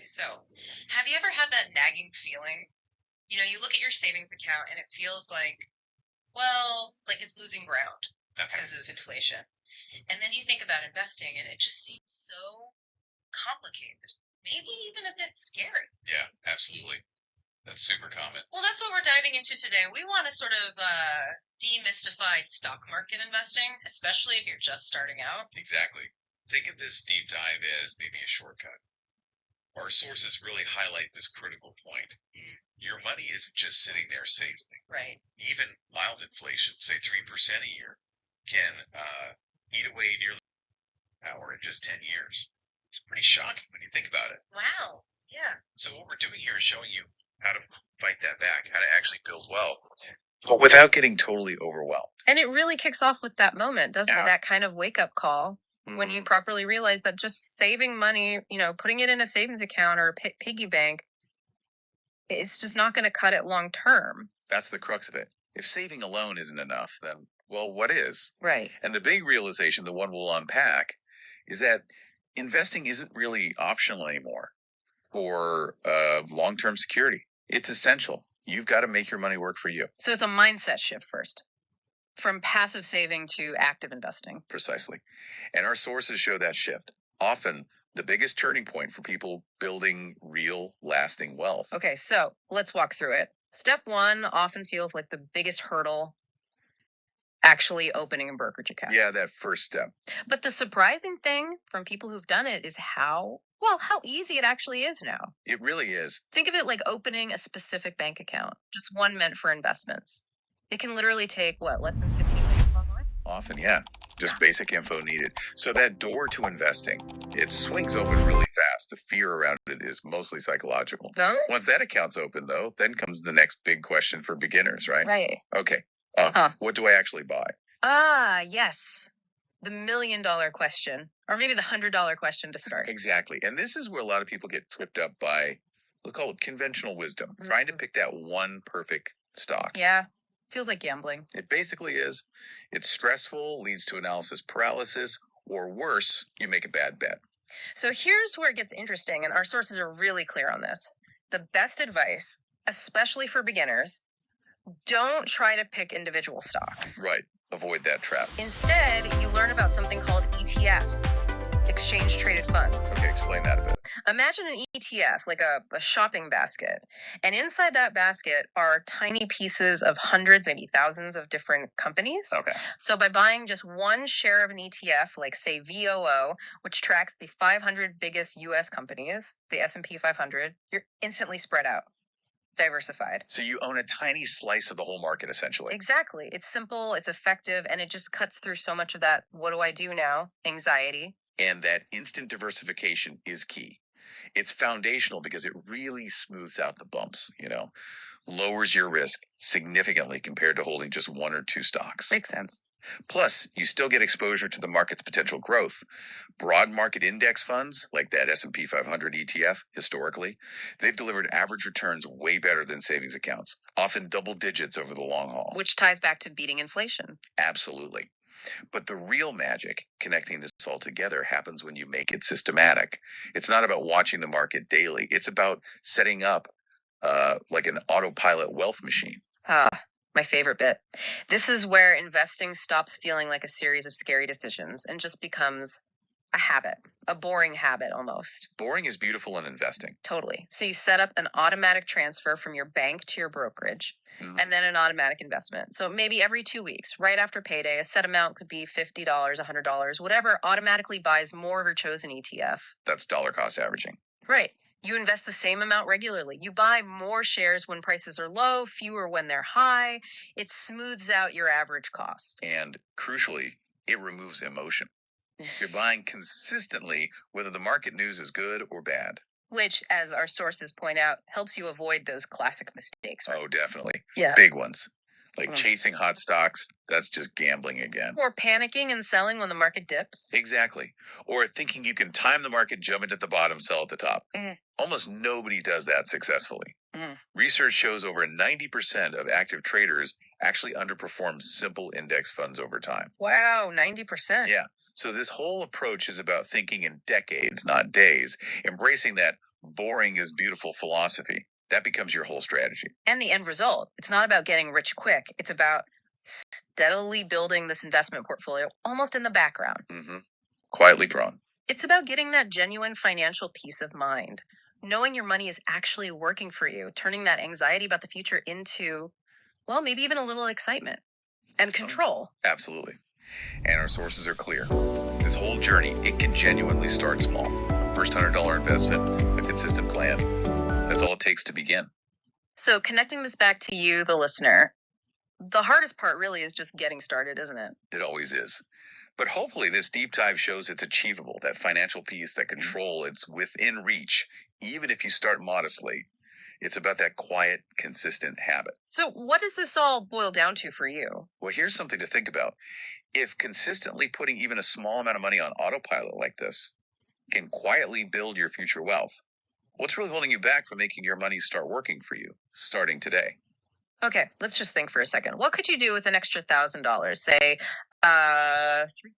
Okay, so have you ever had that nagging feeling? You look at your savings account and it feels like, well, like it's losing ground because of inflation. And then you think about investing and it just seems so complicated, maybe even a bit scary. Yeah, absolutely. That's super common. Well, that's what we're diving into today. We want to sort of demystify stock market investing, especially if you're just starting out. Exactly. Think of this deep dive as maybe a shortcut. Our sources really highlight this critical point. Your money isn't just sitting there safely. Right. Even mild inflation, say 3% a year, can eat away nearly power in just 10 years. It's pretty shocking when you think about it. Wow. Yeah. So what we're doing here is showing you how to fight that back, how to actually build wealth, but without getting totally overwhelmed. And it really kicks off with that moment, doesn't Yeah. it? That kind of wake-up call when you properly realize that just saving money, putting it in a savings account or a piggy bank, it's just not going to cut it long term. That's the crux of it. If saving alone isn't enough, then, well, what is? Right. And the big realization, the one we'll unpack, is that investing isn't really optional anymore for long-term security. It's essential. You've got to make your money work for you. So it's a mindset shift first, from passive saving to active investing. Precisely. And our sources show that shift. Often the biggest turning point for people building real, lasting wealth. Okay, so let's walk through it. Step one often feels like the biggest hurdle, actually opening a brokerage account. Yeah, that first step. But the surprising thing from people who've done it is how easy it actually is now. It really is. Think of it like opening a specific bank account, just one meant for investments. It can literally take, less than 15 minutes online? Often, yeah. Just basic info needed. So that door to investing, it swings open really fast. The fear around it is mostly psychological. Once that account's open, though, then comes the next big question for beginners, right? Right. Okay. What do I actually buy? Yes. The $1 million question, or maybe the $100 question to start. Exactly. And this is where a lot of people get tripped up by, let's call it conventional wisdom, trying to pick that one perfect stock. Yeah. Feels like gambling. It basically is. It's stressful, leads to analysis paralysis, or worse, you make a bad bet. So here's where it gets interesting, and our sources are really clear on this. The best advice, especially for beginners, don't try to pick individual stocks. Right. Avoid that trap. Instead, you learn about something called ETFs, exchange traded funds. Okay, explain that a bit. Imagine an ETF, like a shopping basket. And inside that basket are tiny pieces of hundreds, maybe thousands of different companies. Okay. So by buying just one share of an ETF, like say VOO, which tracks the 500 biggest US companies, the S&P 500, you're instantly spread out. Diversified. So you own a tiny slice of the whole market, essentially. Exactly. It's simple, it's effective, and it just cuts through so much of that what do I do now anxiety. And that instant diversification is key. It's foundational because it really smooths out the bumps, lowers your risk significantly compared to holding just one or two stocks. Makes sense. Plus, you still get exposure to the market's potential growth. Broad market index funds, like that S&P 500 ETF, historically, they've delivered average returns way better than savings accounts, often double digits over the long haul. Which ties back to beating inflation. Absolutely. But the real magic connecting this all together happens when you make it systematic. It's not about watching the market daily. It's about setting up like an autopilot wealth machine. My favorite bit. This is where investing stops feeling like a series of scary decisions and just becomes a habit, a boring habit almost. Boring is beautiful in investing. Totally. So you set up an automatic transfer from your bank to your brokerage, and then an automatic investment. So maybe every 2 weeks, right after payday, a set amount could be $50, $100, whatever automatically buys more of your chosen ETF. That's dollar cost averaging. Right. You invest the same amount regularly. You buy more shares when prices are low, fewer when they're high. It smooths out your average cost. And crucially, it removes emotion. You're buying consistently whether the market news is good or bad. Which, as our sources point out, helps you avoid those classic mistakes, right? Oh, definitely. Yeah. Big ones. Like chasing hot stocks, that's just gambling again. Or panicking and selling when the market dips. Exactly. Or thinking you can time the market, jump into the bottom, sell at the top. Almost nobody does that successfully. Research shows over 90% of active traders actually underperform simple index funds over time. Wow, 90%. Yeah. So this whole approach is about thinking in decades, not days, embracing that Boring is beautiful philosophy. That becomes your whole strategy. And the end result. It's not about getting rich quick. It's about steadily building this investment portfolio almost in the background. Quietly growing. It's about getting that genuine financial peace of mind, knowing your money is actually working for you, turning that anxiety about the future into, well, maybe even a little excitement and control. Absolutely. And our sources are clear. This whole journey, it can genuinely start small. First $100 investment, a consistent plan. That's all it takes to begin. So connecting this back to you, the listener, the hardest part really is just getting started, isn't it? It always is. But hopefully this deep dive shows it's achievable, that financial peace, that control, it's within reach, even if you start modestly. It's about that quiet, consistent habit. So what does this all boil down to for you? Well, here's something to think about. If consistently putting even a small amount of money on autopilot like this can quietly build your future wealth, what's really holding you back from making your money start working for you, starting today? Okay, let's just think for a second. What could you do with an extra $1,000? Say, 3